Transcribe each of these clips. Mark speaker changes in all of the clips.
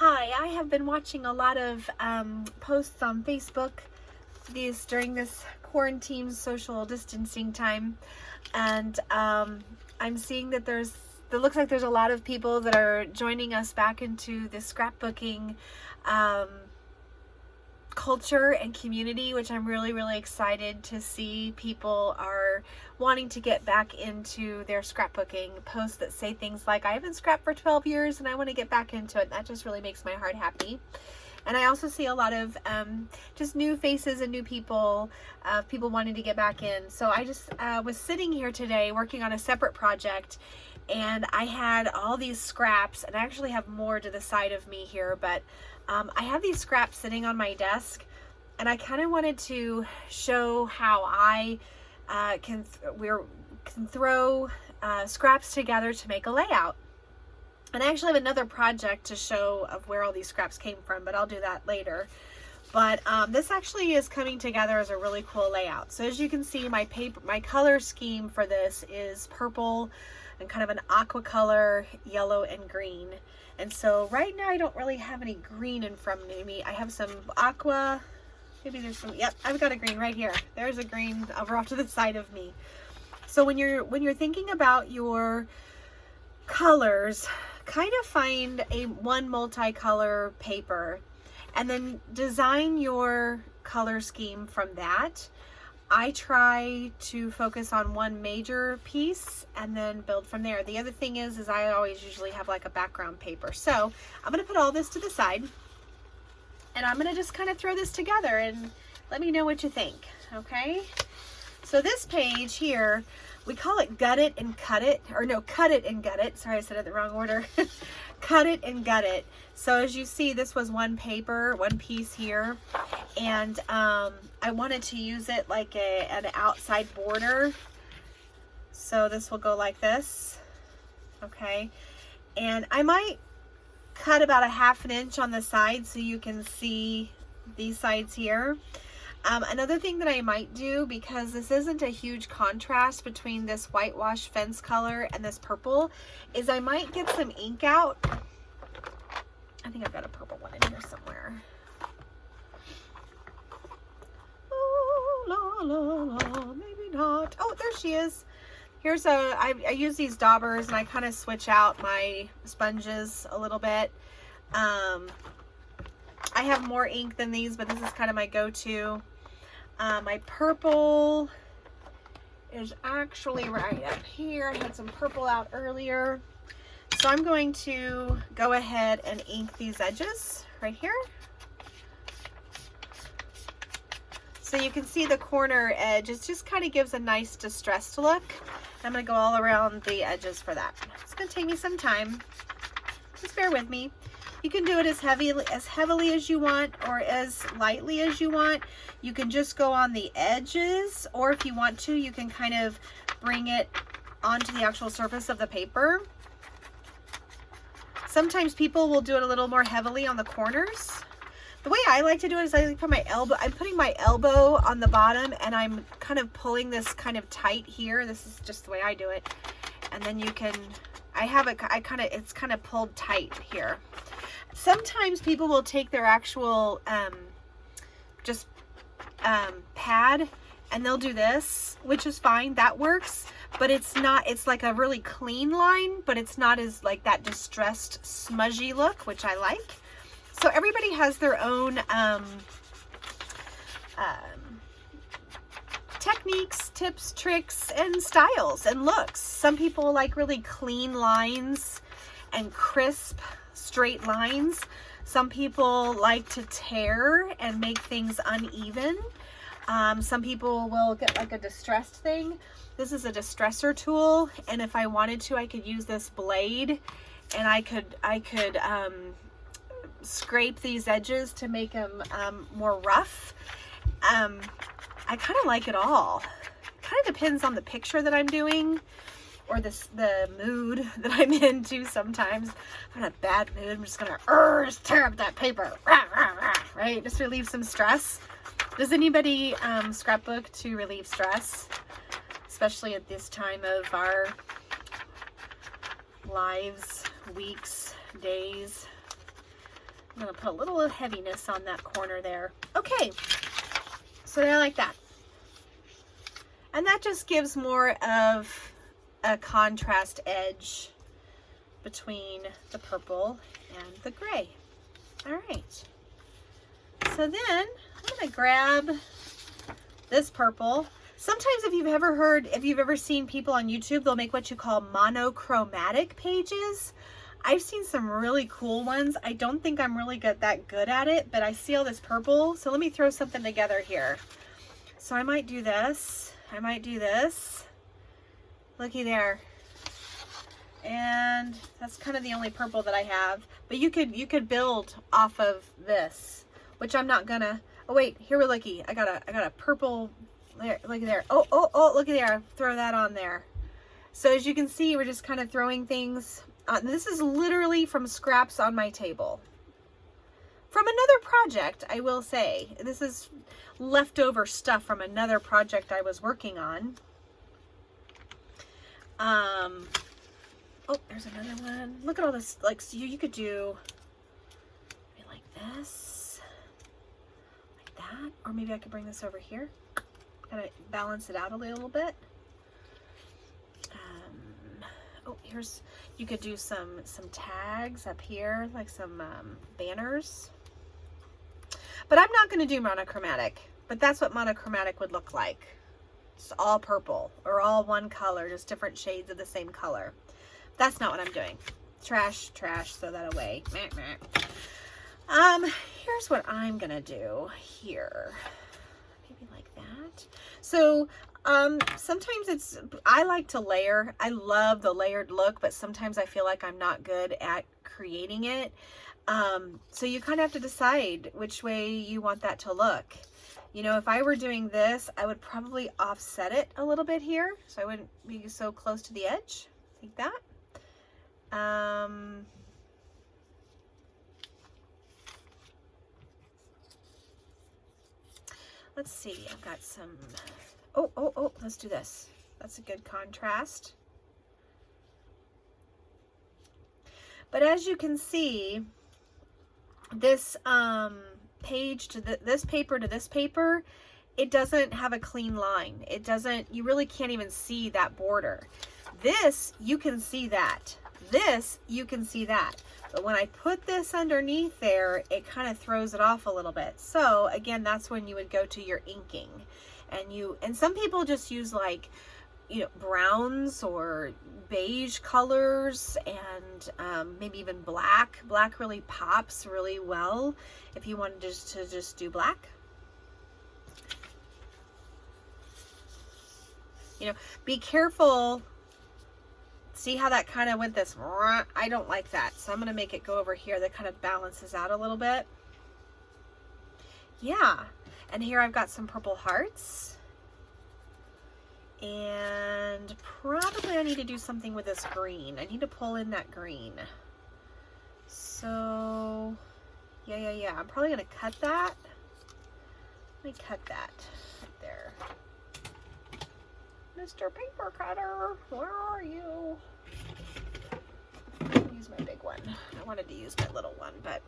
Speaker 1: Hi, I have been watching a lot of posts on Facebook during this quarantine social distancing time, and I'm seeing that it looks like there's a lot of people that are joining us back into the scrapbooking culture and community, which I'm really excited to see. People are wanting to get back into their scrapbooking. Posts that say things like, I haven't scrapped for 12 years and I want to get back into it. That just really makes my heart happy. And I also see a lot of just new faces and new people, people wanting to get back in. So I just was sitting here today working on a separate project, and I had all these scraps, and I actually have more to the side of me here, but I have these scraps sitting on my desk, and I kind of wanted to show how I can throw scraps together to make a layout. And I actually have another project to show of where all these scraps came from, but I'll do that later. But this actually is coming together as a really cool layout. So as you can see, my color scheme for this is purple and kind of an aqua color, yellow and green. And so right now I don't really have any green in front of me. I have some aqua, maybe there's some, yep, I've got a green right here. There's a green over off to the side of me. So when you're thinking about your colors, kind of find one multicolor paper and then design your color scheme from that. I try to focus on one major piece and then build from there. The other thing is I always usually have like a background paper. So I'm going to put all this to the side, and I'm going to just kind of throw this together and let me know what you think. Okay. So this page here, we call it gut it and cut it, or no, cut it and gut it. Sorry, I said it the wrong order. Cut it and gut it. So as you see, this was one piece here, and I wanted to use it like an outside border. So this will go like this, okay? And I might cut about a ½ inch on the side so you can see these sides here. Another thing that I might do, because this isn't a huge contrast between this whitewash fence color and this purple, is I might get some ink out. I think I've got a purple one in here somewhere. Oh, la, la, la, maybe not. Oh, there she is. Here's I use these daubers, and I kind of switch out my sponges a little bit. I have more ink than these, but this is kind of my go-to. My purple is actually right up here. I had some purple out earlier. So I'm going to go ahead and ink these edges right here. So you can see the corner edge. It just kind of gives a nice distressed look. I'm going to go all around the edges for that. It's going to take me some time. Just bear with me. You can do it as heavily as you want or as lightly as you want. You can just go on the edges, or if you want to, you can kind of bring it onto the actual surface of the paper. Sometimes people will do it a little more heavily on the corners. The way I like to do it is I put my elbow, I'm putting my elbow on the bottom, and I'm kind of pulling this kind of tight here. This is just the way I do it. And then you can, it's kind of pulled tight here. Sometimes people will take their actual pad, and they'll do this, which is fine, that works, but it's not, it's like a really clean line, but it's not as like that distressed smudgy look, which I like. So everybody has their own techniques, tips, tricks, and styles and looks. Some people like really clean lines and crisp straight lines. Some people like to tear and make things uneven. Some people will get like a distressed thing. This is a distressor tool, and if I wanted to, I could use this blade, and I could scrape these edges to make them more rough. I kind of like it all. Kind of depends on the picture that I'm doing, or the mood that I'm into. Sometimes if I'm in a bad mood, I'm just gonna just tear up that paper, right? Just relieve some stress. Does anybody scrapbook to relieve stress, especially at this time of our lives, weeks, days? I'm going to put a little heaviness on that corner there. Okay, so I like that. And that just gives more of a contrast edge between the purple and the gray. All right. So then I'm going to grab this purple. Sometimes if you've ever seen people on YouTube, they'll make what you call monochromatic pages. I've seen some really cool ones. I don't think I'm really that good at it, but I see all this purple. So let me throw something together here. So I might do this. I might do this. Looky there. And that's kind of the only purple that I have. But you could build off of this, which I'm not gonna. Oh wait, here we're looky. I got a purple there. Looky there. Oh, looky there. Throw that on there. So as you can see, we're just kind of throwing things. This is literally from scraps on my table. From another project, I will say. This is leftover stuff from another project I was working on. Oh, there's another one. Look at all this. Like, so you could do maybe like this, like that, or maybe I could bring this over here, kind of balance it out a little bit. Oh, you could do some tags up here, like some banners. But I'm not going to do monochromatic, but that's what monochromatic would look like. It's all purple or all one color, just different shades of the same color. That's not what I'm doing. Trash, throw that away. Here's what I'm going to do here. Maybe like that. So sometimes I like to layer. I love the layered look, but sometimes I feel like I'm not good at creating it. So you kind of have to decide which way you want that to look. You know, if I were doing this, I would probably offset it a little bit here, so I wouldn't be so close to the edge, like that. Let's see, I've got some, oh, let's do this. That's a good contrast. But as you can see, this page to this paper to this paper, it doesn't have a clean line. It doesn't, you really can't even see that border. This, you can see that. This, you can see that. But when I put this underneath there, it kind of throws it off a little bit. So again, that's when you would go to your inking. And some people just use like, you know, browns or beige colors, and maybe even black. Black really pops really well if you wanted to just do black. You know, be careful. See how that kind of went this? I don't like that. So I'm going to make it go over here. That kind of balances out a little bit. Yeah. And here I've got some purple hearts. And probably I need to do something with this green. I need to pull in that green. So, yeah. I'm probably going to cut that. Let me cut that right there. Mr. Paper Cutter, where are you? I'll use my big one. I wanted to use my little one, but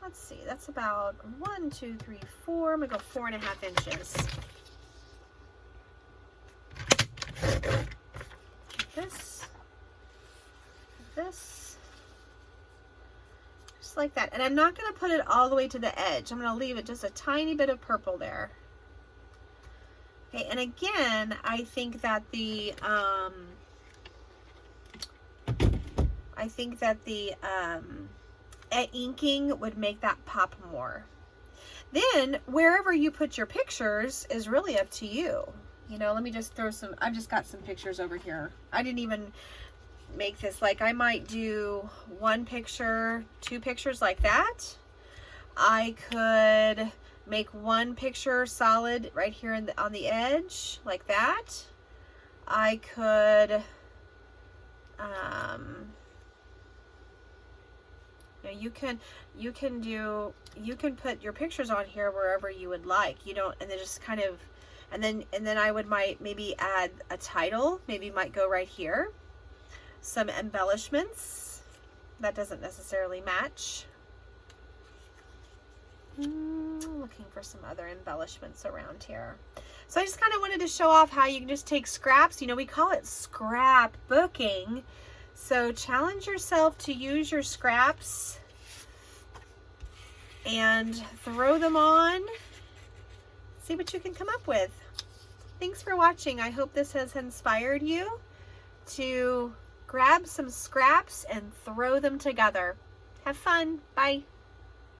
Speaker 1: let's see. That's about 1, 2, 3, 4. I'm going to go 4.5 inches. This, just like that. And I'm not going to put it all the way to the edge. I'm going to leave it just a tiny bit of purple there. Okay, and again, I think that the inking would make that pop more. Then wherever you put your pictures is really up to you. You know, let me just throw some, I've just got some pictures over here. I didn't even make this, like I might do 1 picture, 2 pictures like that. I could make 1 picture solid right here on the edge, like that. I could, you know, you can put your pictures on here wherever you would like. You don't, and then just kind of, and then I would maybe add a title. Maybe might go right here. Some embellishments. That doesn't necessarily match Looking for some other embellishments around here. So I just kind of wanted to show off how you can just take scraps. You know, we call it scrapbooking. So challenge yourself to use your scraps and throw them on. See what you can come up with. Thanks for watching. I hope this has inspired you to grab some scraps and throw them together. Have fun. Bye.